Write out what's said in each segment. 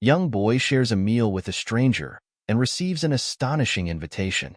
Young boy shares a meal with a stranger and receives an astonishing invitation.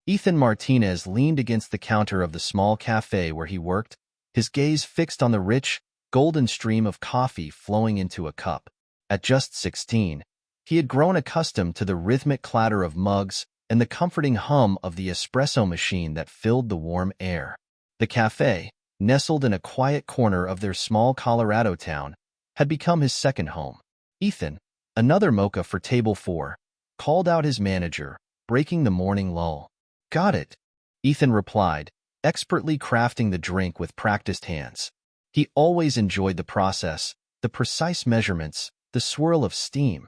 Ethan Martinez leaned against the counter of the small cafe where he worked, his gaze fixed on the rich, golden stream of coffee flowing into a cup. At just 16, he had grown accustomed to the rhythmic clatter of mugs and the comforting hum of the espresso machine that filled the warm air. The cafe, nestled in a quiet corner of their small Colorado town, had become his second home. Ethan, another mocha for table 4, called out his manager, breaking the morning lull. "Got it," Ethan replied, expertly crafting the drink with practiced hands. He always enjoyed the process, the precise measurements, the swirl of steam.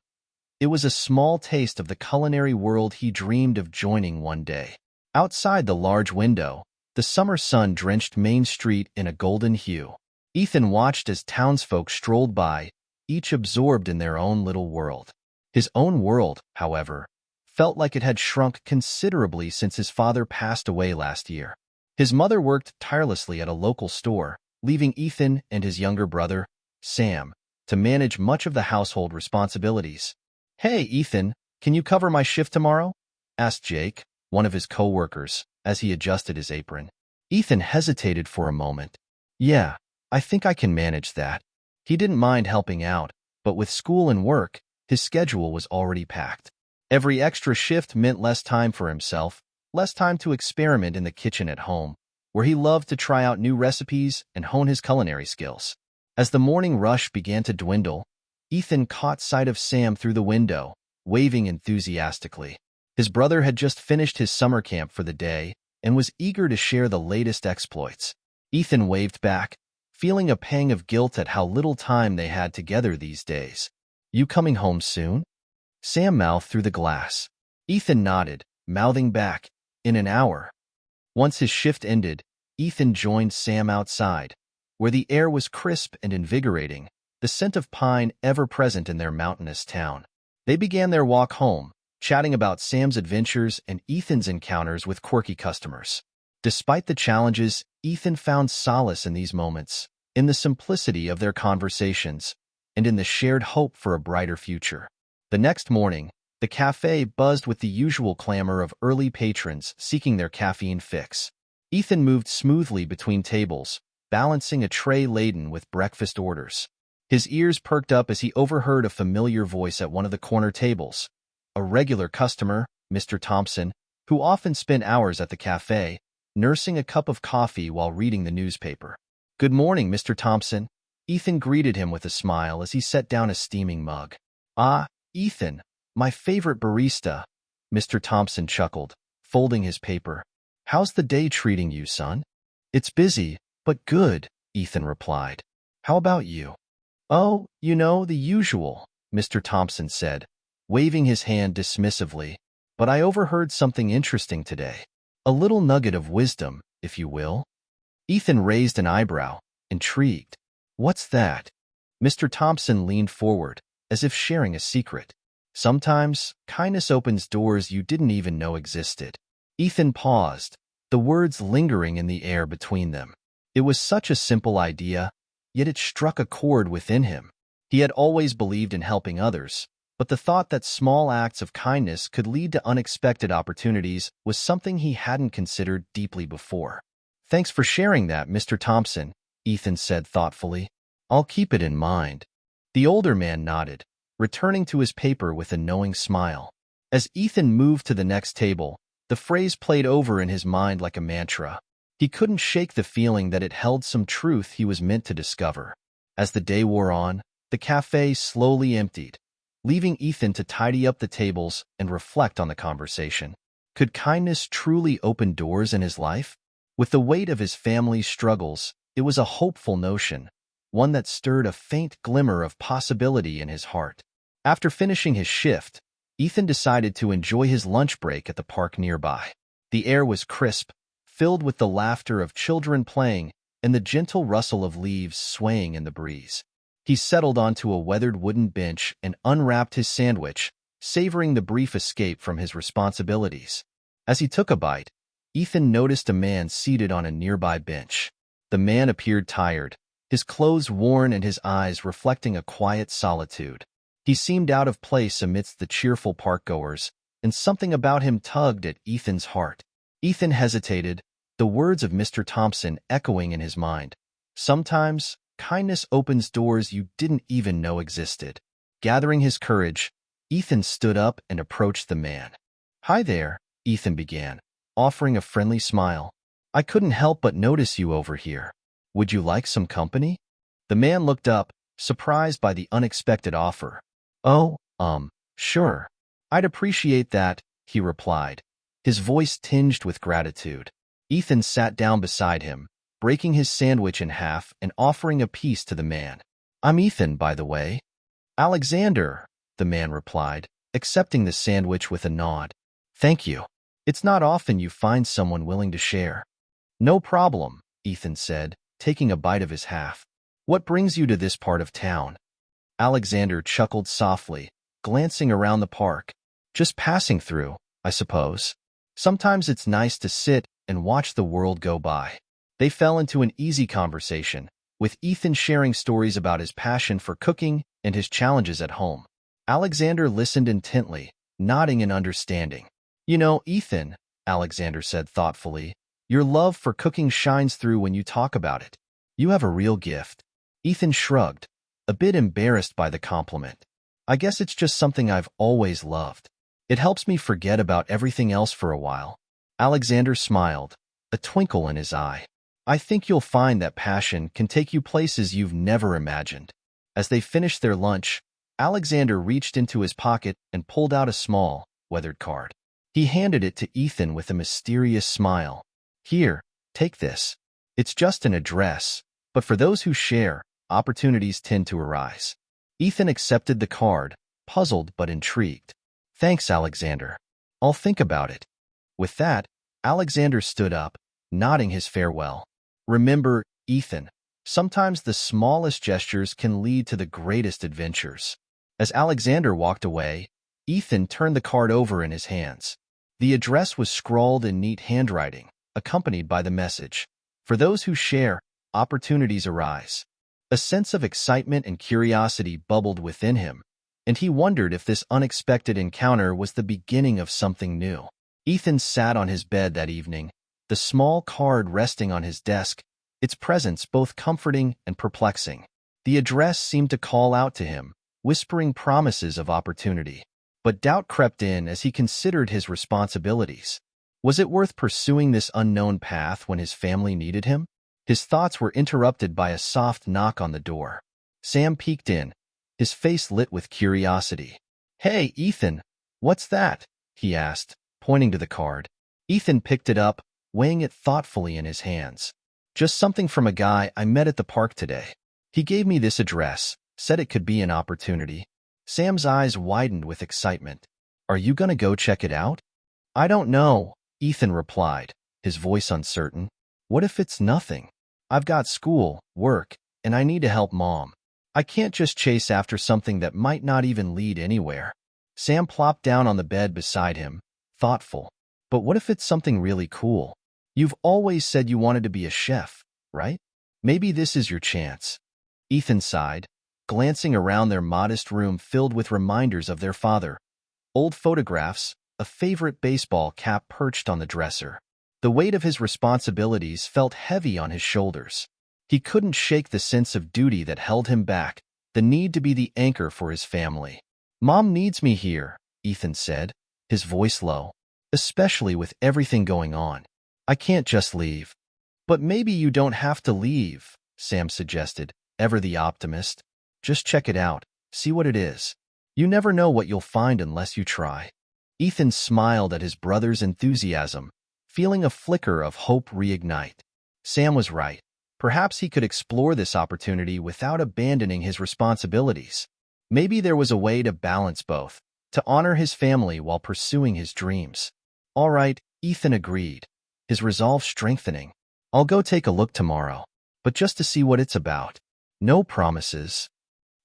It was a small taste of the culinary world he dreamed of joining one day. Outside the large window, the summer sun drenched Main Street in a golden hue. Ethan watched as townsfolk strolled by, each absorbed in their own little world. His own world, however, felt like it had shrunk considerably since his father passed away last year. His mother worked tirelessly at a local store, leaving Ethan and his younger brother, Sam, to manage much of the household responsibilities. "Hey, Ethan, can you cover my shift tomorrow?" asked Jake, one of his co-workers, as he adjusted his apron. Ethan hesitated for a moment. "Yeah, I think I can manage that." He didn't mind helping out, but with school and work, his schedule was already packed. Every extra shift meant less time for himself, less time to experiment in the kitchen at home, where he loved to try out new recipes and hone his culinary skills. As the morning rush began to dwindle, Ethan caught sight of Sam through the window, waving enthusiastically. His brother had just finished his summer camp for the day and was eager to share the latest exploits. Ethan waved back, feeling a pang of guilt at how little time they had together these days. "You coming home soon?" Sam mouthed through the glass. Ethan nodded, mouthing back, "In an hour." Once his shift ended, Ethan joined Sam outside, where the air was crisp and invigorating, the scent of pine ever present in their mountainous town. They began their walk home, chatting about Sam's adventures and Ethan's encounters with quirky customers. Despite the challenges, Ethan found solace in these moments, in the simplicity of their conversations, and in the shared hope for a brighter future. The next morning, the cafe buzzed with the usual clamor of early patrons seeking their caffeine fix. Ethan moved smoothly between tables, balancing a tray laden with breakfast orders. His ears perked up as he overheard a familiar voice at one of the corner tables. A regular customer, Mr. Thompson, who often spent hours at the cafe, nursing a cup of coffee while reading the newspaper. "Good morning, Mr. Thompson." Ethan greeted him with a smile as he set down a steaming mug. "Ah, Ethan, my favorite barista," Mr. Thompson chuckled, folding his paper. "How's the day treating you, son?" "It's busy, but good," Ethan replied. "How about you?" "Oh, the usual," Mr. Thompson said, waving his hand dismissively. "But I overheard something interesting today. A little nugget of wisdom, if you will." Ethan raised an eyebrow, intrigued. "What's that?" Mr. Thompson leaned forward, as if sharing a secret. "Sometimes, kindness opens doors you didn't even know existed." Ethan paused, the words lingering in the air between them. It was such a simple idea, yet it struck a chord within him. He had always believed in helping others, but the thought that small acts of kindness could lead to unexpected opportunities was something he hadn't considered deeply before. "Thanks for sharing that, Mr. Thompson," Ethan said thoughtfully. "I'll keep it in mind." The older man nodded, returning to his paper with a knowing smile. As Ethan moved to the next table, the phrase played over in his mind like a mantra. He couldn't shake the feeling that it held some truth he was meant to discover. As the day wore on, the cafe slowly emptied, leaving Ethan to tidy up the tables and reflect on the conversation. Could kindness truly open doors in his life? With the weight of his family's struggles, it was a hopeful notion, one that stirred a faint glimmer of possibility in his heart. After finishing his shift, Ethan decided to enjoy his lunch break at the park nearby. The air was crisp, filled with the laughter of children playing and the gentle rustle of leaves swaying in the breeze. He settled onto a weathered wooden bench and unwrapped his sandwich, savoring the brief escape from his responsibilities. As he took a bite, Ethan noticed a man seated on a nearby bench. The man appeared tired, his clothes worn and his eyes reflecting a quiet solitude. He seemed out of place amidst the cheerful parkgoers, and something about him tugged at Ethan's heart. Ethan hesitated, the words of Mr. Thompson echoing in his mind. Sometimes, kindness opens doors you didn't even know existed. Gathering his courage, Ethan stood up and approached the man. "Hi there," Ethan began, offering a friendly smile. "I couldn't help but notice you over here. Would you like some company?" The man looked up, surprised by the unexpected offer. "Oh, sure. I'd appreciate that," he replied, his voice tinged with gratitude. Ethan sat down beside him, breaking his sandwich in half and offering a piece to the man. "I'm Ethan, by the way." "Alexander," the man replied, accepting the sandwich with a nod. "Thank you. It's not often you find someone willing to share." "No problem," Ethan said, taking a bite of his half. "What brings you to this part of town?" Alexander chuckled softly, glancing around the park. "Just passing through, I suppose. Sometimes it's nice to sit and watch the world go by." They fell into an easy conversation, with Ethan sharing stories about his passion for cooking and his challenges at home. Alexander listened intently, nodding in understanding. "You know, Ethan," Alexander said thoughtfully, "your love for cooking shines through when you talk about it. You have a real gift." Ethan shrugged, a bit embarrassed by the compliment. "I guess it's just something I've always loved. It helps me forget about everything else for a while." Alexander smiled, a twinkle in his eye. "I think you'll find that passion can take you places you've never imagined." As they finished their lunch, Alexander reached into his pocket and pulled out a small, weathered card. He handed it to Ethan with a mysterious smile. "Here, take this. It's just an address, but for those who share, opportunities tend to arise." Ethan accepted the card, puzzled but intrigued. "Thanks, Alexander. I'll think about it." With that, Alexander stood up, nodding his farewell. "Remember, Ethan, sometimes the smallest gestures can lead to the greatest adventures." As Alexander walked away, Ethan turned the card over in his hands. The address was scrawled in neat handwriting, accompanied by the message, "For those who share, opportunities arise." A sense of excitement and curiosity bubbled within him, and he wondered if this unexpected encounter was the beginning of something new. Ethan sat on his bed that evening, the small card resting on his desk, its presence both comforting and perplexing. The address seemed to call out to him, whispering promises of opportunity. But doubt crept in as he considered his responsibilities. Was it worth pursuing this unknown path when his family needed him? His thoughts were interrupted by a soft knock on the door. Sam peeked in, his face lit with curiosity. "Hey, Ethan, what's that?" he asked, pointing to the card. Ethan picked it up, weighing it thoughtfully in his hands. "Just something from a guy I met at the park today. He gave me this address, said it could be an opportunity." Sam's eyes widened with excitement. "Are you gonna go check it out?" "I don't know," Ethan replied, his voice uncertain. "What if it's nothing? I've got school, work, and I need to help Mom. I can't just chase after something that might not even lead anywhere." Sam plopped down on the bed beside him, thoughtful. "But what if it's something really cool? You've always said you wanted to be a chef, right? Maybe this is your chance." Ethan sighed, glancing around their modest room filled with reminders of their father. Old photographs, a favorite baseball cap perched on the dresser. The weight of his responsibilities felt heavy on his shoulders. He couldn't shake the sense of duty that held him back, the need to be the anchor for his family. "Mom needs me here," Ethan said, his voice low, "especially with everything going on. I can't just leave." "But maybe you don't have to leave," Sam suggested, ever the optimist. "Just check it out, see what it is. You never know what you'll find unless you try." Ethan smiled at his brother's enthusiasm, feeling a flicker of hope reignite. Sam was right. Perhaps he could explore this opportunity without abandoning his responsibilities. Maybe there was a way to balance both, to honor his family while pursuing his dreams. "All right," Ethan agreed, his resolve strengthening. "I'll go take a look tomorrow, but just to see what it's about. No promises."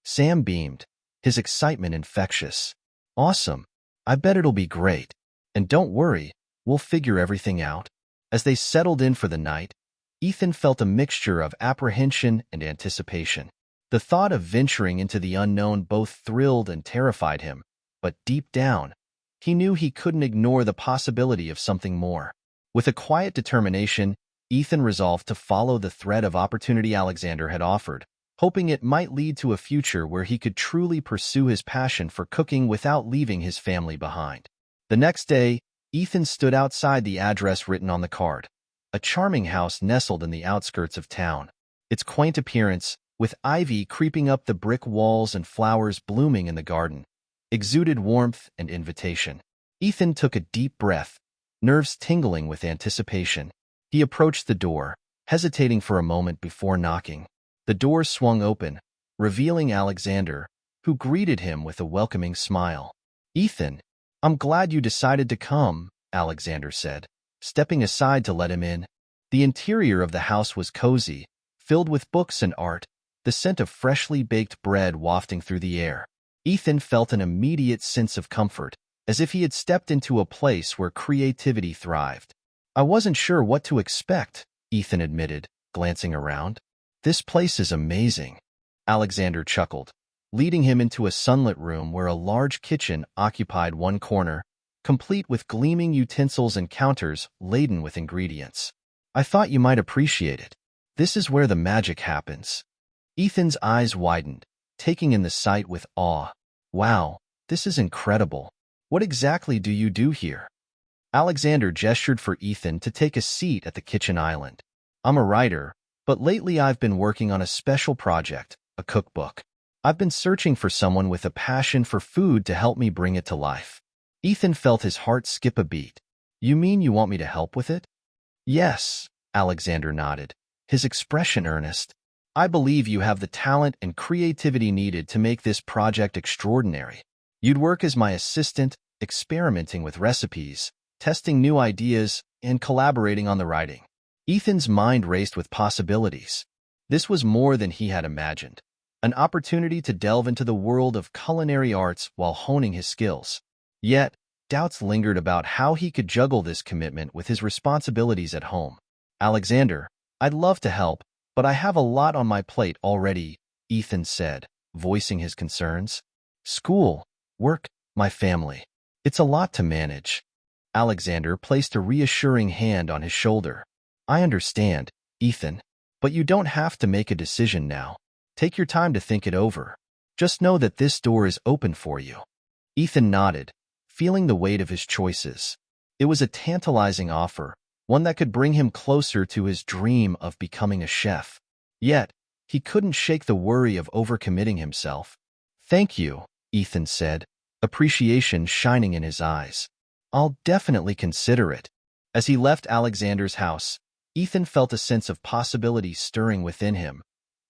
Sam beamed, his excitement infectious. "Awesome. I bet it'll be great. And don't worry, we'll figure everything out." As they settled in for the night, Ethan felt a mixture of apprehension and anticipation. The thought of venturing into the unknown both thrilled and terrified him, but deep down, he knew he couldn't ignore the possibility of something more. With a quiet determination, Ethan resolved to follow the thread of opportunity Alexander had offered, hoping it might lead to a future where he could truly pursue his passion for cooking without leaving his family behind. The next day, Ethan stood outside the address written on the card, a charming house nestled in the outskirts of town. Its quaint appearance, with ivy creeping up the brick walls and flowers blooming in the garden, exuded warmth and invitation. Ethan took a deep breath, nerves tingling with anticipation. He approached the door, hesitating for a moment before knocking. The door swung open, revealing Alexander, who greeted him with a welcoming smile. "Ethan, I'm glad you decided to come," Alexander said, stepping aside to let him in. The interior of the house was cozy, filled with books and art, the scent of freshly baked bread wafting through the air. Ethan felt an immediate sense of comfort, as if he had stepped into a place where creativity thrived. "I wasn't sure what to expect," Ethan admitted, glancing around. "This place is amazing," Alexander chuckled, leading him into a sunlit room where a large kitchen occupied one corner, complete with gleaming utensils and counters laden with ingredients. "I thought you might appreciate it. This is where the magic happens." Ethan's eyes widened, taking in the sight with awe. "Wow, this is incredible. What exactly do you do here?" Alexander gestured for Ethan to take a seat at the kitchen island. "I'm a writer, but lately I've been working on a special project, a cookbook. I've been searching for someone with a passion for food to help me bring it to life." Ethan felt his heart skip a beat. "You mean you want me to help with it?" "Yes," Alexander nodded, his expression earnest. "I believe you have the talent and creativity needed to make this project extraordinary. You'd work as my assistant, experimenting with recipes, testing new ideas, and collaborating on the writing." Ethan's mind raced with possibilities. This was more than he had imagined, an opportunity to delve into the world of culinary arts while honing his skills. Yet, doubts lingered about how he could juggle this commitment with his responsibilities at home. "Alexander, I'd love to help, but I have a lot on my plate already," Ethan said, voicing his concerns. "School, work, my family. It's a lot to manage." Alexander placed a reassuring hand on his shoulder. "I understand, Ethan, but you don't have to make a decision now. Take your time to think it over. Just know that this door is open for you." Ethan nodded, feeling the weight of his choices. It was a tantalizing offer, one that could bring him closer to his dream of becoming a chef. Yet, he couldn't shake the worry of overcommitting himself. "Thank you," Ethan said, appreciation shining in his eyes. "I'll definitely consider it." As he left Alexander's house, Ethan felt a sense of possibility stirring within him,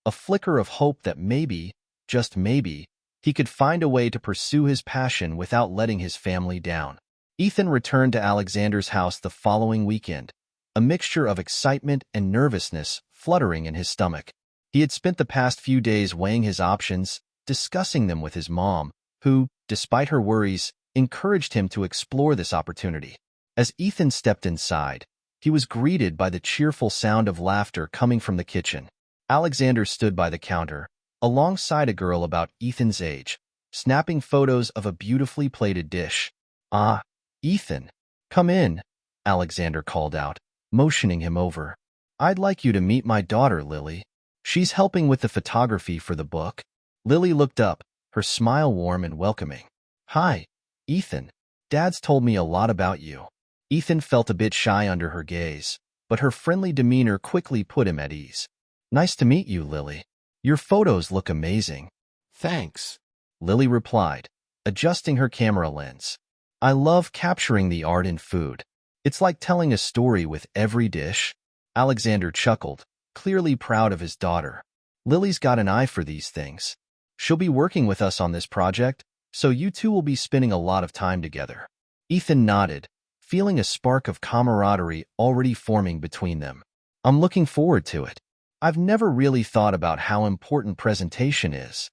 a flicker of hope that maybe, just maybe, he could find a way to pursue his passion without letting his family down. Ethan returned to Alexander's house the following weekend, a mixture of excitement and nervousness fluttering in his stomach. He had spent the past few days weighing his options, discussing them with his mom, who, despite her worries, encouraged him to explore this opportunity. As Ethan stepped inside, he was greeted by the cheerful sound of laughter coming from the kitchen. Alexander stood by the counter, alongside a girl about Ethan's age, snapping photos of a beautifully plated dish. "Ah, Ethan, come in," Alexander called out, motioning him over. "I'd like you to meet my daughter, Lily. She's helping with the photography for the book." Lily looked up, her smile warm and welcoming. "Hi, Ethan. Dad's told me a lot about you." Ethan felt a bit shy under her gaze, but her friendly demeanor quickly put him at ease. "Nice to meet you, Lily. Your photos look amazing." "Thanks," Lily replied, adjusting her camera lens. "I love capturing the art in food. It's like telling a story with every dish." Alexander chuckled, clearly proud of his daughter. "Lily's got an eye for these things. She'll be working with us on this project, so you two will be spending a lot of time together." Ethan nodded, feeling a spark of camaraderie already forming between them. "I'm looking forward to it. I've never really thought about how important presentation is."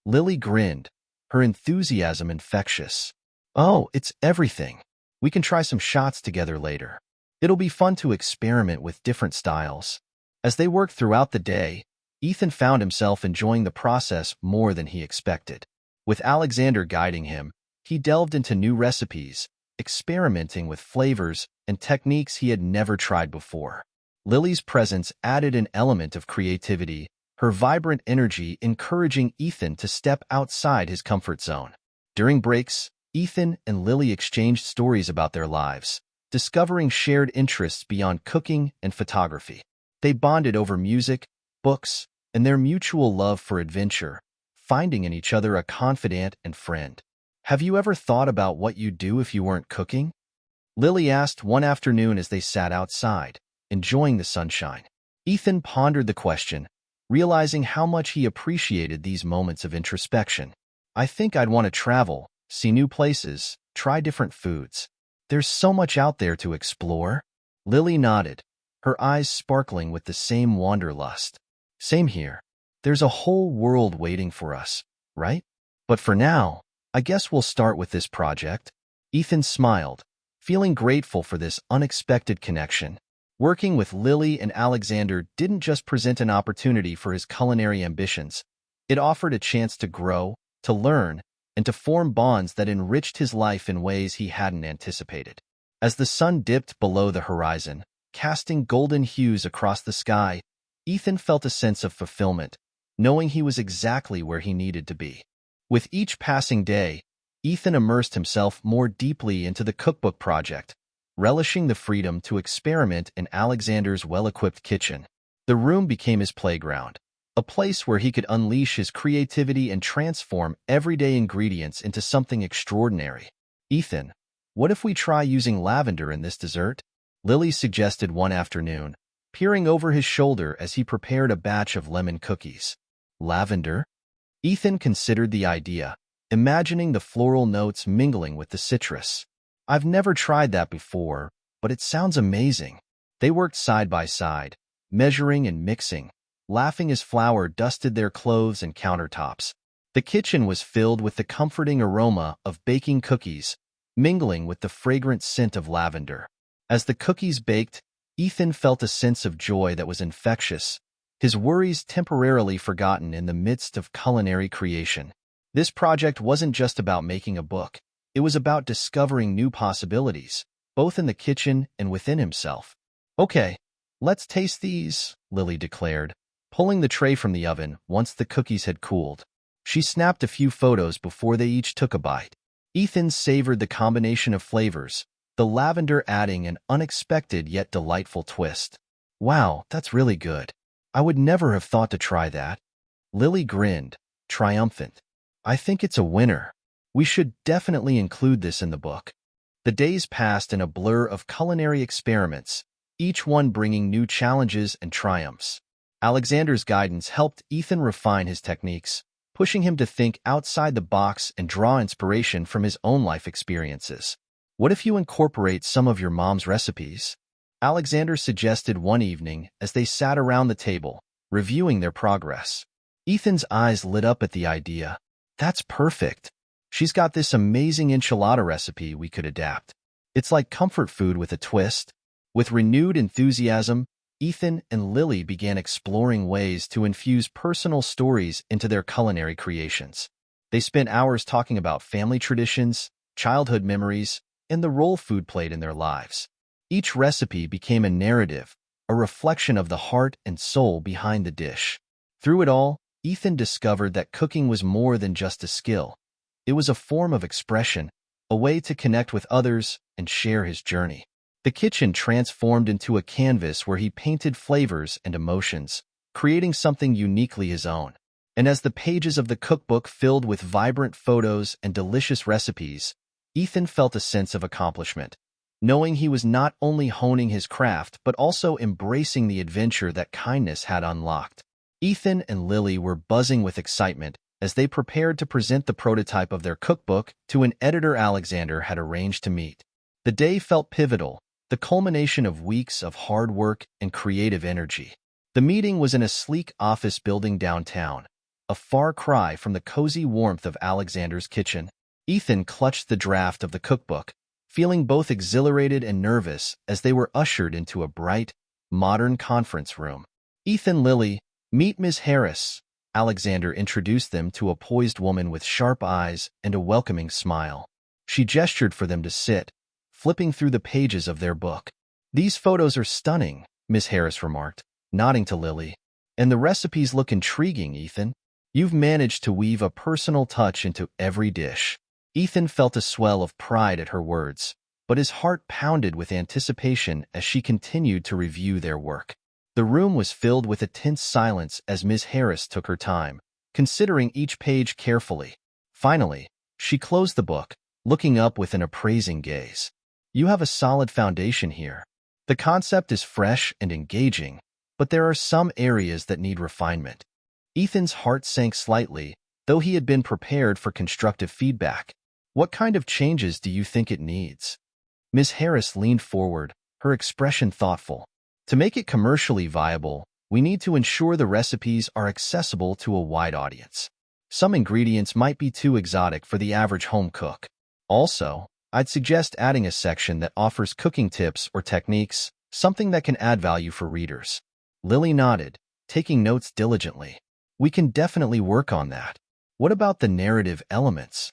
Lily grinned, her enthusiasm infectious. "Oh, it's everything. We can try some shots together later. It'll be fun to experiment with different styles." As they worked throughout the day, Ethan found himself enjoying the process more than he expected. With Alexander guiding him, he delved into new recipes, experimenting with flavors and techniques he had never tried before. Lily's presence added an element of creativity, her vibrant energy encouraging Ethan to step outside his comfort zone. During breaks, Ethan and Lily exchanged stories about their lives, discovering shared interests beyond cooking and photography. They bonded over music, books, and their mutual love for adventure, finding in each other a confidant and friend. "Have you ever thought about what you'd do if you weren't cooking?" Lily asked one afternoon as they sat outside, enjoying the sunshine. Ethan pondered the question, realizing how much he appreciated these moments of introspection. "I think I'd want to travel, see new places, try different foods. There's so much out there to explore." Lily nodded, her eyes sparkling with the same wanderlust. "Same here. There's a whole world waiting for us, right? But for now, I guess we'll start with this project." Ethan smiled, feeling grateful for this unexpected connection. Working with Lily and Alexander didn't just present an opportunity for his culinary ambitions. It offered a chance to grow, to learn, and to form bonds that enriched his life in ways he hadn't anticipated. As the sun dipped below the horizon, casting golden hues across the sky, Ethan felt a sense of fulfillment, knowing he was exactly where he needed to be. With each passing day, Ethan immersed himself more deeply into the cookbook project, relishing the freedom to experiment in Alexander's well-equipped kitchen. The room became his playground, a place where he could unleash his creativity and transform everyday ingredients into something extraordinary. "Ethan, what if we try using lavender in this dessert?" Lily suggested one afternoon, peering over his shoulder as he prepared a batch of lemon cookies. "Lavender?" Ethan considered the idea, imagining the floral notes mingling with the citrus. "I've never tried that before, but it sounds amazing." They worked side by side, measuring and mixing, laughing as flour dusted their clothes and countertops. The kitchen was filled with the comforting aroma of baking cookies, mingling with the fragrant scent of lavender. As the cookies baked, Ethan felt a sense of joy that was infectious, his worries temporarily forgotten in the midst of culinary creation. This project wasn't just about making a book. It was about discovering new possibilities, both in the kitchen and within himself. "Okay, let's taste these," Lily declared, pulling the tray from the oven once the cookies had cooled. She snapped a few photos before they each took a bite. Ethan savored the combination of flavors, the lavender adding an unexpected yet delightful twist. "Wow, that's really good. I would never have thought to try that." Lily grinned, triumphant. "I think it's a winner. We should definitely include this in the book." The days passed in a blur of culinary experiments, each one bringing new challenges and triumphs. Alexander's guidance helped Ethan refine his techniques, pushing him to think outside the box and draw inspiration from his own life experiences. "What if you incorporate some of your mom's recipes?" Alexander suggested one evening as they sat around the table, reviewing their progress. Ethan's eyes lit up at the idea. "That's perfect. She's got this amazing enchilada recipe we could adapt. It's like comfort food with a twist." With renewed enthusiasm, Ethan and Lily began exploring ways to infuse personal stories into their culinary creations. They spent hours talking about family traditions, childhood memories, and the role food played in their lives. Each recipe became a narrative, a reflection of the heart and soul behind the dish. Through it all, Ethan discovered that cooking was more than just a skill. It was a form of expression, a way to connect with others and share his journey. The kitchen transformed into a canvas where he painted flavors and emotions, creating something uniquely his own. And as the pages of the cookbook filled with vibrant photos and delicious recipes, Ethan felt a sense of accomplishment, knowing he was not only honing his craft but also embracing the adventure that kindness had unlocked. Ethan and Lily were buzzing with excitement as they prepared to present the prototype of their cookbook to an editor Alexander had arranged to meet. The day felt pivotal, the culmination of weeks of hard work and creative energy. The meeting was in a sleek office building downtown, a far cry from the cozy warmth of Alexander's kitchen. Ethan clutched the draft of the cookbook, feeling both exhilarated and nervous as they were ushered into a bright, modern conference room. "Ethan, Lily, Meet Miss Harris. Alexander introduced them to a poised woman with sharp eyes and a welcoming smile. She gestured for them to sit, flipping through the pages of their book. "These photos are stunning," Miss Harris remarked, nodding to Lily. "And the recipes look intriguing, Ethan. You've managed to weave a personal touch into every dish." Ethan felt a swell of pride at her words, but his heart pounded with anticipation as she continued to review their work. The room was filled with a tense silence as Miss Harris took her time, considering each page carefully. Finally, she closed the book, looking up with an appraising gaze. "You have a solid foundation here. The concept is fresh and engaging, but there are some areas that need refinement." Ethan's heart sank slightly, though he had been prepared for constructive feedback. "What kind of changes do you think it needs?" Miss Harris leaned forward, her expression thoughtful. "To make it commercially viable, we need to ensure the recipes are accessible to a wide audience. Some ingredients might be too exotic for the average home cook. Also, I'd suggest adding a section that offers cooking tips or techniques, something that can add value for readers." Lily nodded, taking notes diligently. "We can definitely work on that. What about the narrative elements?"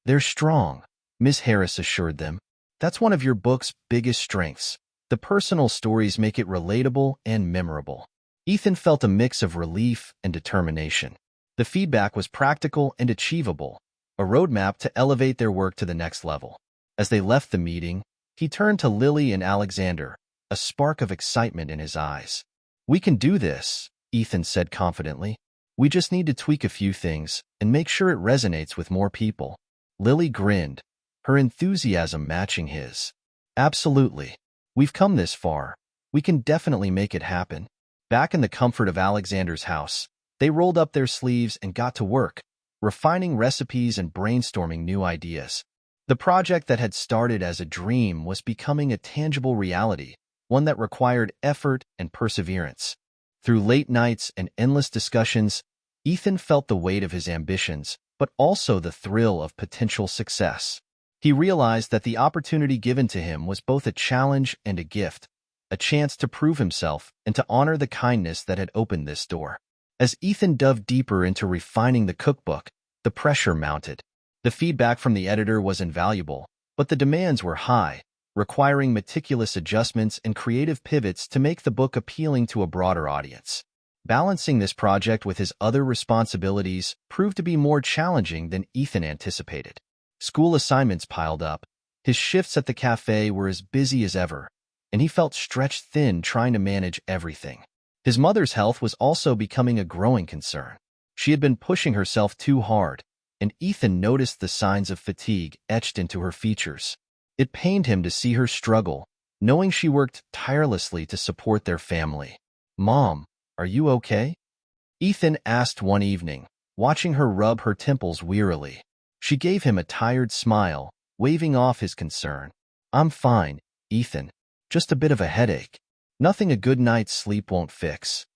"They're strong," Miss Harris assured them. "That's one of your book's biggest strengths. The personal stories make it relatable and memorable." Ethan felt a mix of relief and determination. The feedback was practical and achievable, a roadmap to elevate their work to the next level. As they left the meeting, he turned to Lily and Alexander, a spark of excitement in his eyes. "We can do this," Ethan said confidently. "We just need to tweak a few things and make sure it resonates with more people." Lily grinned, her enthusiasm matching his. "Absolutely. We've come this far. We can definitely make it happen." Back in the comfort of Alexander's house, they rolled up their sleeves and got to work, refining recipes and brainstorming new ideas. The project that had started as a dream was becoming a tangible reality, one that required effort and perseverance. Through late nights and endless discussions, Ethan felt the weight of his ambitions, but also the thrill of potential success. He realized that the opportunity given to him was both a challenge and a gift, a chance to prove himself and to honor the kindness that had opened this door. As Ethan dove deeper into refining the cookbook, the pressure mounted. The feedback from the editor was invaluable, but the demands were high, requiring meticulous adjustments and creative pivots to make the book appealing to a broader audience. Balancing this project with his other responsibilities proved to be more challenging than Ethan anticipated. School assignments piled up, his shifts at the cafe were as busy as ever, and he felt stretched thin trying to manage everything. His mother's health was also becoming a growing concern. She had been pushing herself too hard, and Ethan noticed the signs of fatigue etched into her features. It pained him to see her struggle, knowing she worked tirelessly to support their family. "Mom, are you okay?" Ethan asked one evening, watching her rub her temples wearily. She gave him a tired smile, waving off his concern. "I'm fine, Ethan. Just a bit of a headache. Nothing a good night's sleep won't fix."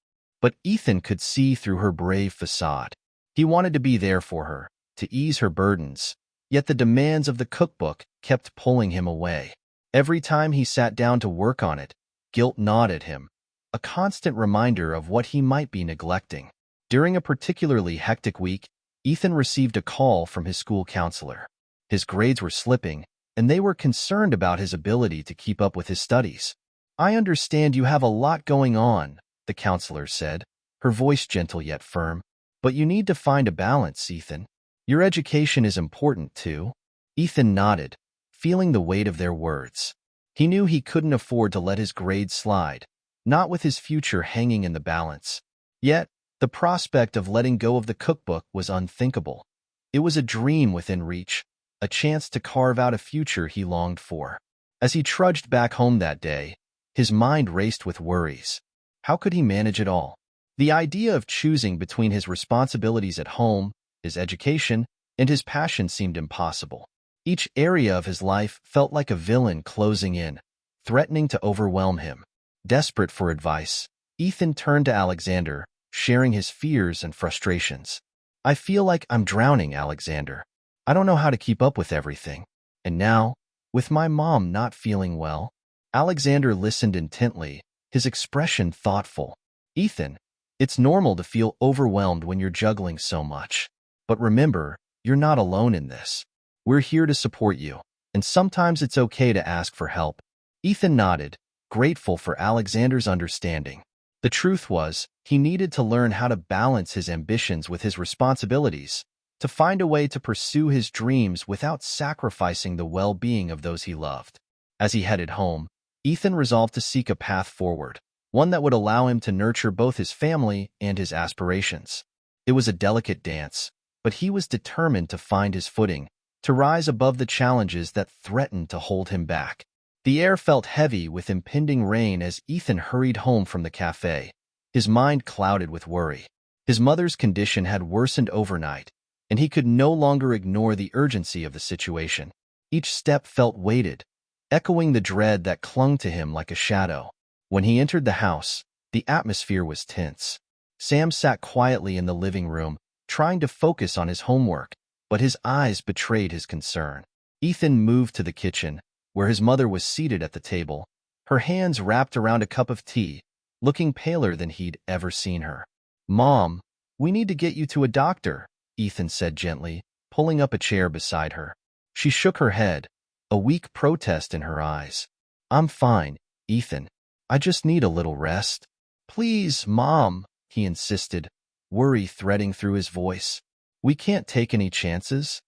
But Ethan could see through her brave facade. He wanted to be there for her, to ease her burdens, yet the demands of the cookbook kept pulling him away. Every time he sat down to work on it, guilt gnawed at him, a constant reminder of what he might be neglecting. During a particularly hectic week, Ethan received a call from his school counselor. His grades were slipping, and they were concerned about his ability to keep up with his studies. "I understand you have a lot going on," the counselor said, her voice gentle yet firm. "But you need to find a balance, Ethan. Your education is important, too." Ethan nodded, feeling the weight of their words. He knew he couldn't afford to let his grades slide, not with his future hanging in the balance. Yet, the prospect of letting go of the cookbook was unthinkable. It was a dream within reach, a chance to carve out a future he longed for. As he trudged back home that day, his mind raced with worries. How could he manage it all? The idea of choosing between his responsibilities at home, his education, and his passion seemed impossible. Each area of his life felt like a villain closing in, threatening to overwhelm him. Desperate for advice, Ethan turned to Alexander, sharing his fears and frustrations. "I feel like I'm drowning, Alexander. I don't know how to keep up with everything. And now, with my mom not feeling well." Alexander listened intently, his expression thoughtful. "Ethan, It's normal to feel overwhelmed when you're juggling so much. But remember, you're not alone in this. We're here to support you, and sometimes it's okay to ask for help. Ethan nodded, grateful for Alexander's understanding. The truth was, he needed to learn how to balance his ambitions with his responsibilities, to find a way to pursue his dreams without sacrificing the well-being of those he loved. As he headed home, Ethan resolved to seek a path forward, one that would allow him to nurture both his family and his aspirations. It was a delicate dance, but he was determined to find his footing, to rise above the challenges that threatened to hold him back. The air felt heavy with impending rain as Ethan hurried home from the cafe, his mind clouded with worry. His mother's condition had worsened overnight, and he could no longer ignore the urgency of the situation. Each step felt weighted, echoing the dread that clung to him like a shadow. When he entered the house, the atmosphere was tense. Sam sat quietly in the living room, trying to focus on his homework, but his eyes betrayed his concern. Ethan moved to the kitchen, where his mother was seated at the table, her hands wrapped around a cup of tea, looking paler than he'd ever seen her. "Mom, we need to get you to a doctor," Ethan said gently, pulling up a chair beside her. She shook her head, a weak protest in her eyes. "I'm fine, Ethan. I just need a little rest." "Please, Mom," he insisted, worry threading through his voice. "We can't take any chances."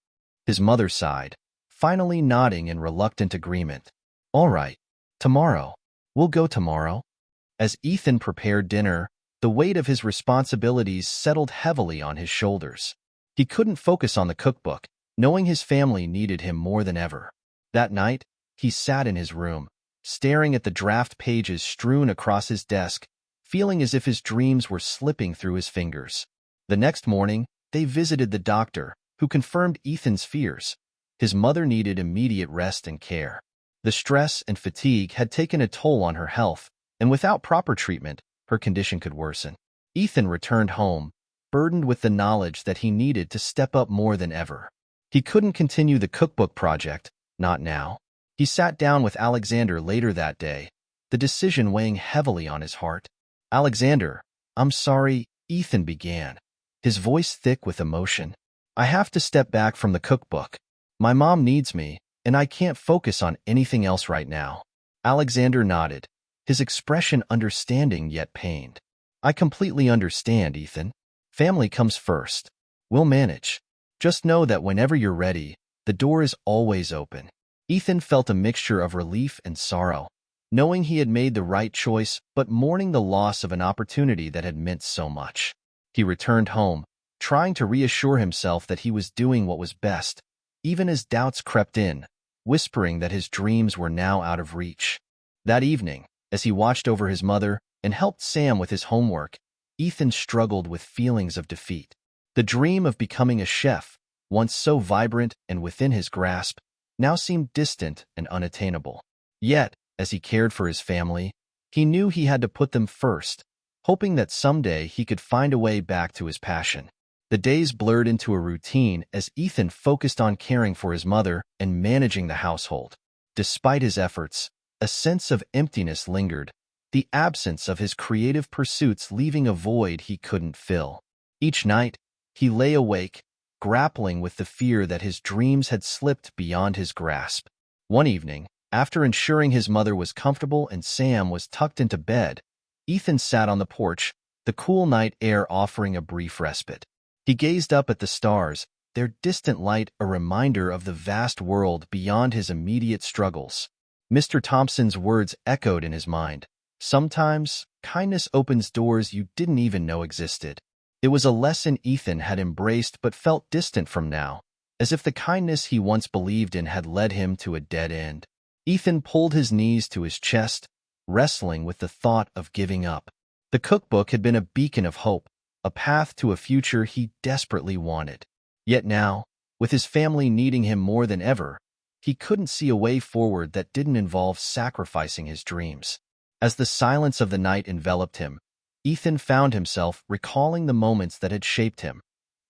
His mother sighed, finally nodding in reluctant agreement. "All right, tomorrow. We'll go tomorrow." As Ethan prepared dinner, the weight of his responsibilities settled heavily on his shoulders. He couldn't focus on the cookbook, knowing his family needed him more than ever. That night, he sat in his room, staring at the draft pages strewn across his desk, feeling as if his dreams were slipping through his fingers. The next morning, they visited the doctor, who confirmed Ethan's fears. His mother needed immediate rest and care. The stress and fatigue had taken a toll on her health, and without proper treatment, her condition could worsen. Ethan returned home, burdened with the knowledge that he needed to step up more than ever. He couldn't continue the cookbook project, not now. He sat down with Alexander later that day, the decision weighing heavily on his heart. "Alexander, I'm sorry," Ethan began, his voice thick with emotion. "I have to step back from the cookbook. My mom needs me, and I can't focus on anything else right now." Alexander nodded, his expression understanding yet pained. "I completely understand, Ethan. Family comes first. We'll manage. Just know that whenever you're ready, the door is always open." Ethan felt a mixture of relief and sorrow, knowing he had made the right choice but mourning the loss of an opportunity that had meant so much. He returned home, trying to reassure himself that he was doing what was best, even as doubts crept in, whispering that his dreams were now out of reach. That evening, as he watched over his mother and helped Sam with his homework, Ethan struggled with feelings of defeat. The dream of becoming a chef, once so vibrant and within his grasp, now seemed distant and unattainable. Yet, as he cared for his family, he knew he had to put them first, hoping that someday he could find a way back to his passion. The days blurred into a routine as Ethan focused on caring for his mother and managing the household. Despite his efforts, a sense of emptiness lingered, the absence of his creative pursuits leaving a void he couldn't fill. Each night, he lay awake, grappling with the fear that his dreams had slipped beyond his grasp. One evening, after ensuring his mother was comfortable and Sam was tucked into bed, Ethan sat on the porch, the cool night air offering a brief respite. He gazed up at the stars, their distant light a reminder of the vast world beyond his immediate struggles. Mr. Thompson's words echoed in his mind. "Sometimes, kindness opens doors you didn't even know existed." It was a lesson Ethan had embraced but felt distant from now, as if the kindness he once believed in had led him to a dead end. Ethan pulled his knees to his chest, wrestling with the thought of giving up. The cookbook had been a beacon of hope, a path to a future he desperately wanted. Yet now, with his family needing him more than ever, he couldn't see a way forward that didn't involve sacrificing his dreams. As the silence of the night enveloped him, Ethan found himself recalling the moments that had shaped him.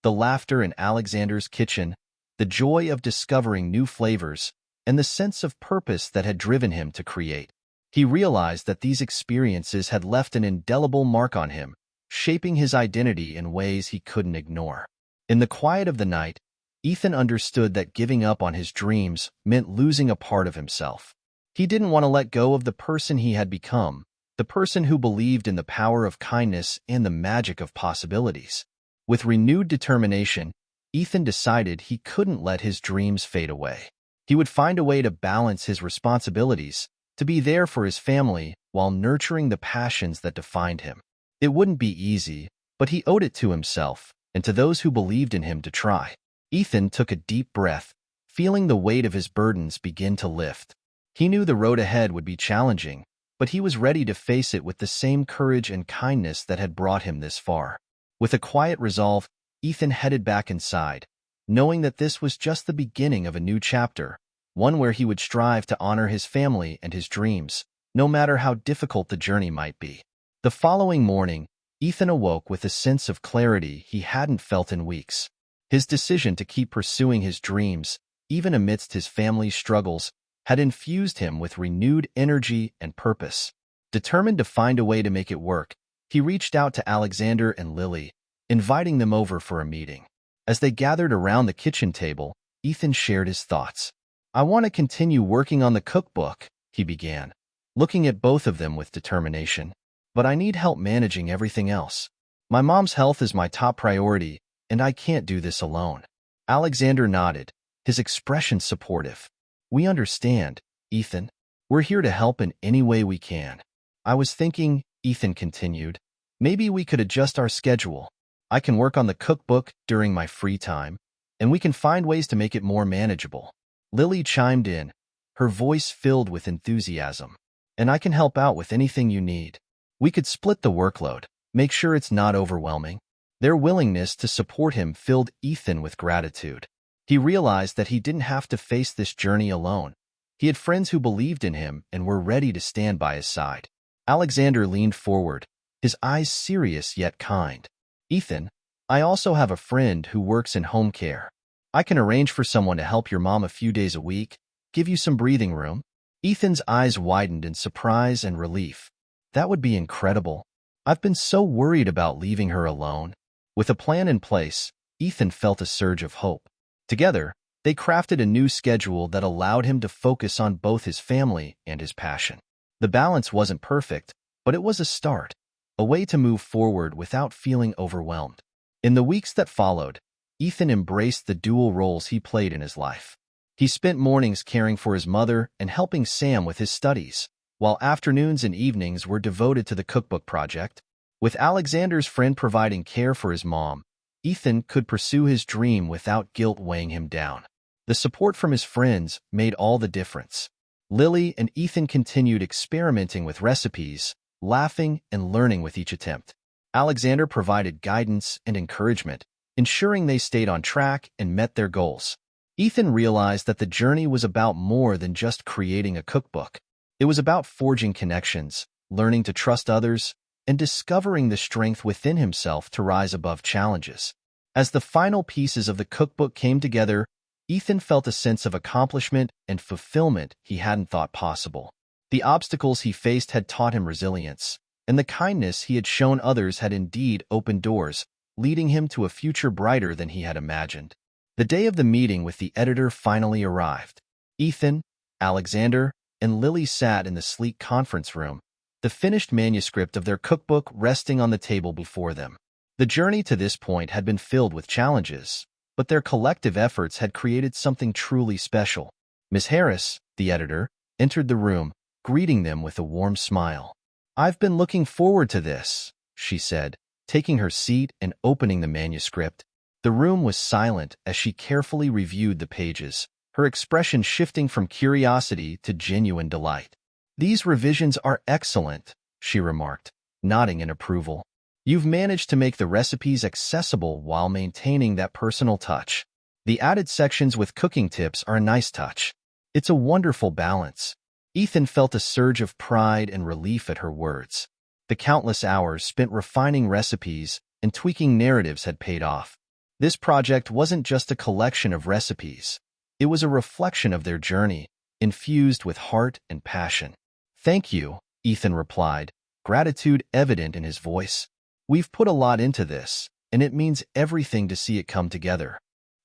The laughter in Alexander's kitchen, the joy of discovering new flavors, and the sense of purpose that had driven him to create. He realized that these experiences had left an indelible mark on him, shaping his identity in ways he couldn't ignore. In the quiet of the night, Ethan understood that giving up on his dreams meant losing a part of himself. He didn't want to let go of the person he had become, the person who believed in the power of kindness and the magic of possibilities. With renewed determination, Ethan decided he couldn't let his dreams fade away. He would find a way to balance his responsibilities, to be there for his family while nurturing the passions that defined him. It wouldn't be easy, but he owed it to himself and to those who believed in him to try. Ethan took a deep breath, feeling the weight of his burdens begin to lift. He knew the road ahead would be challenging, but he was ready to face it with the same courage and kindness that had brought him this far. With a quiet resolve, Ethan headed back inside, knowing that this was just the beginning of a new chapter, one where he would strive to honor his family and his dreams, no matter how difficult the journey might be. The following morning, Ethan awoke with a sense of clarity he hadn't felt in weeks. His decision to keep pursuing his dreams, even amidst his family's struggles, had infused him with renewed energy and purpose. Determined to find a way to make it work, he reached out to Alexander and Lily, inviting them over for a meeting. As they gathered around the kitchen table, Ethan shared his thoughts. "I want to continue working on the cookbook," he began, looking at both of them with determination. "But I need help managing everything else. My mom's health is my top priority, and I can't do this alone." Alexander nodded, his expression supportive. "We understand, Ethan. We're here to help in any way we can." "I was thinking," Ethan continued, "maybe we could adjust our schedule. I can work on the cookbook during my free time, and we can find ways to make it more manageable." Lily chimed in, her voice filled with enthusiasm. "And I can help out with anything you need. We could split the workload, make sure it's not overwhelming." Their willingness to support him filled Ethan with gratitude. He realized that he didn't have to face this journey alone. He had friends who believed in him and were ready to stand by his side. Alexander leaned forward, his eyes serious yet kind. "Ethan, I also have a friend who works in home care. I can arrange for someone to help your mom a few days a week, give you some breathing room." Ethan's eyes widened in surprise and relief. "That would be incredible. I've been so worried about leaving her alone." With a plan in place, Ethan felt a surge of hope. Together, they crafted a new schedule that allowed him to focus on both his family and his passion. The balance wasn't perfect, but it was a start, a way to move forward without feeling overwhelmed. In the weeks that followed, Ethan embraced the dual roles he played in his life. He spent mornings caring for his mother and helping Sam with his studies, while afternoons and evenings were devoted to the cookbook project. With Alexander's friend providing care for his mom, Ethan could pursue his dream without guilt weighing him down. The support from his friends made all the difference. Lily and Ethan continued experimenting with recipes, laughing and learning with each attempt. Alexander provided guidance and encouragement, ensuring they stayed on track and met their goals. Ethan realized that the journey was about more than just creating a cookbook. It was about forging connections, learning to trust others, and discovering the strength within himself to rise above challenges. As the final pieces of the cookbook came together, Ethan felt a sense of accomplishment and fulfillment he hadn't thought possible. The obstacles he faced had taught him resilience, and the kindness he had shown others had indeed opened doors, leading him to a future brighter than he had imagined. The day of the meeting with the editor finally arrived. Ethan, Alexander, and Lily sat in the sleek conference room, the finished manuscript of their cookbook resting on the table before them. The journey to this point had been filled with challenges, but their collective efforts had created something truly special. Miss Harris, the editor, entered the room, greeting them with a warm smile. "I've been looking forward to this," she said, taking her seat and opening the manuscript. The room was silent as she carefully reviewed the pages, her expression shifting from curiosity to genuine delight. "These revisions are excellent," she remarked, nodding in approval. "You've managed to make the recipes accessible while maintaining that personal touch. The added sections with cooking tips are a nice touch. It's a wonderful balance." Ethan felt a surge of pride and relief at her words. The countless hours spent refining recipes and tweaking narratives had paid off. This project wasn't just a collection of recipes. It was a reflection of their journey, infused with heart and passion. "Thank you," Ethan replied, gratitude evident in his voice. We've put a lot into this, and it means everything to see it come together.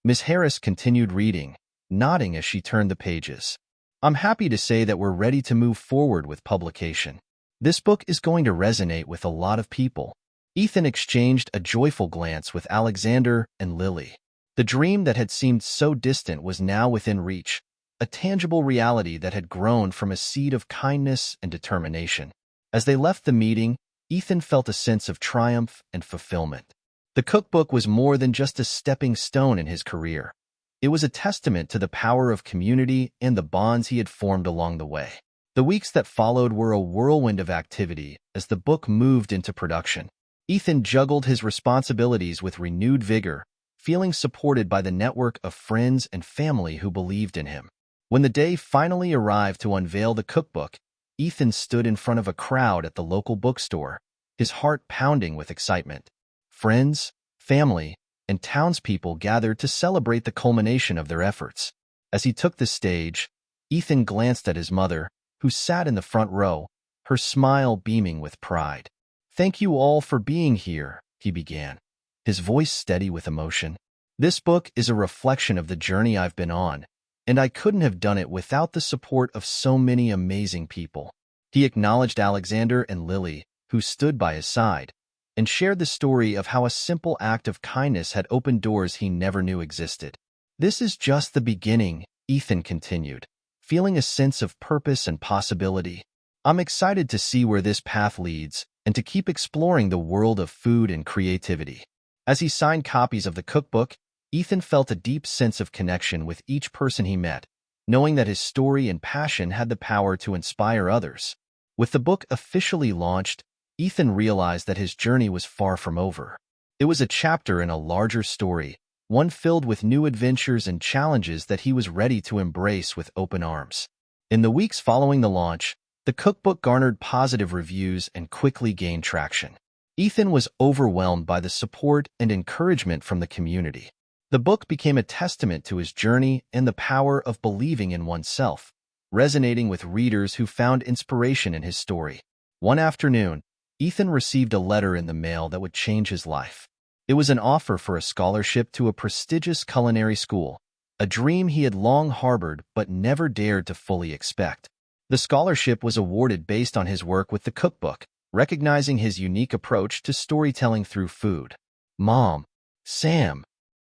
Miss Harris continued reading, nodding as she turned the pages. I'm happy to say that we're ready to move forward with publication. This book is going to resonate with a lot of people. Ethan exchanged a joyful glance with Alexander and Lily. The dream that had seemed so distant was now within reach, a tangible reality that had grown from a seed of kindness and determination. As they left the meeting, Ethan felt a sense of triumph and fulfillment. The cookbook was more than just a stepping stone in his career. It was a testament to the power of community and the bonds he had formed along the way. The weeks that followed were a whirlwind of activity as the book moved into production. Ethan juggled his responsibilities with renewed vigor, feeling supported by the network of friends and family who believed in him. When the day finally arrived to unveil the cookbook, Ethan stood in front of a crowd at the local bookstore, his heart pounding with excitement. Friends, family, and townspeople gathered to celebrate the culmination of their efforts. As he took the stage, Ethan glanced at his mother, who sat in the front row, her smile beaming with pride. "Thank you all for being here," he began, his voice steady with emotion. "This book is a reflection of the journey I've been on, and I couldn't have done it without the support of so many amazing people." He acknowledged Alexander and Lily, who stood by his side, and shared the story of how a simple act of kindness had opened doors he never knew existed. "This is just the beginning," Ethan continued, feeling a sense of purpose and possibility. "I'm excited to see where this path leads and to keep exploring the world of food and creativity." As he signed copies of the cookbook, Ethan felt a deep sense of connection with each person he met, knowing that his story and passion had the power to inspire others. With the book officially launched, Ethan realized that his journey was far from over. It was a chapter in a larger story, one filled with new adventures and challenges that he was ready to embrace with open arms. In the weeks following the launch, the cookbook garnered positive reviews and quickly gained traction. Ethan was overwhelmed by the support and encouragement from the community. The book became a testament to his journey and the power of believing in oneself, resonating with readers who found inspiration in his story. One afternoon, Ethan received a letter in the mail that would change his life. It was an offer for a scholarship to a prestigious culinary school, a dream he had long harbored but never dared to fully expect. The scholarship was awarded based on his work with the cookbook, recognizing his unique approach to storytelling through food. "Mom, Sam,"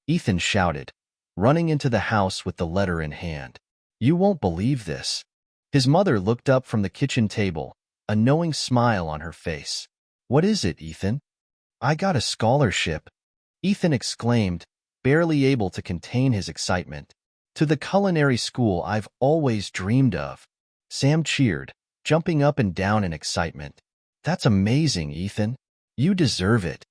Ethan shouted, running into the house with the letter in hand. "You won't believe this." His mother looked up from the kitchen table, a knowing smile on her face. "What is it, Ethan?" "I got a scholarship," Ethan exclaimed, barely able to contain his excitement. "To the culinary school I've always dreamed of." Sam cheered, jumping up and down in excitement. "That's amazing, Ethan. You deserve it."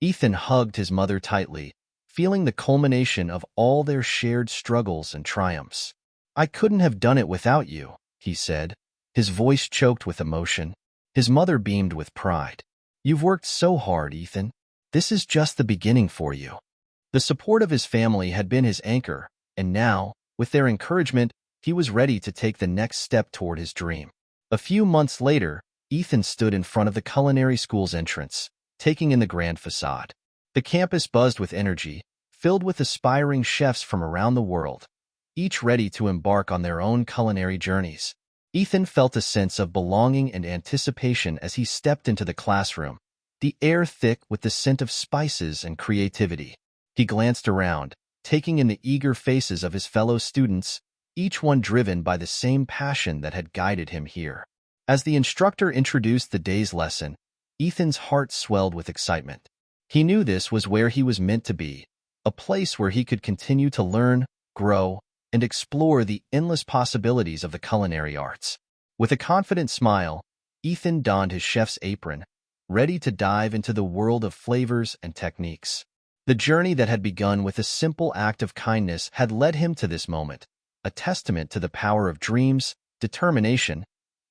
Ethan hugged his mother tightly, feeling the culmination of all their shared struggles and triumphs. "I couldn't have done it without you," he said, his voice choked with emotion. His mother beamed with pride. "You've worked so hard, Ethan. This is just the beginning for you." The support of his family had been his anchor, and now, with their encouragement, he was ready to take the next step toward his dream. A few months later, Ethan stood in front of the culinary school's entrance, taking in the grand facade. The campus buzzed with energy, filled with aspiring chefs from around the world, each ready to embark on their own culinary journeys. Ethan felt a sense of belonging and anticipation as he stepped into the classroom, the air thick with the scent of spices and creativity. He glanced around, taking in the eager faces of his fellow students, each one driven by the same passion that had guided him here. As the instructor introduced the day's lesson, Ethan's heart swelled with excitement. He knew this was where he was meant to be, a place where he could continue to learn, grow, and explore the endless possibilities of the culinary arts. With a confident smile, Ethan donned his chef's apron, ready to dive into the world of flavors and techniques. The journey that had begun with a simple act of kindness had led him to this moment, a testament to the power of dreams, determination,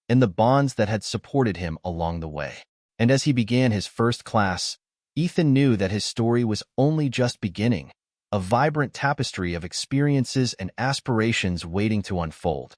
and the bonds that had supported him along the way. And as he began his first class, Ethan knew that his story was only just beginning, a vibrant tapestry of experiences and aspirations waiting to unfold.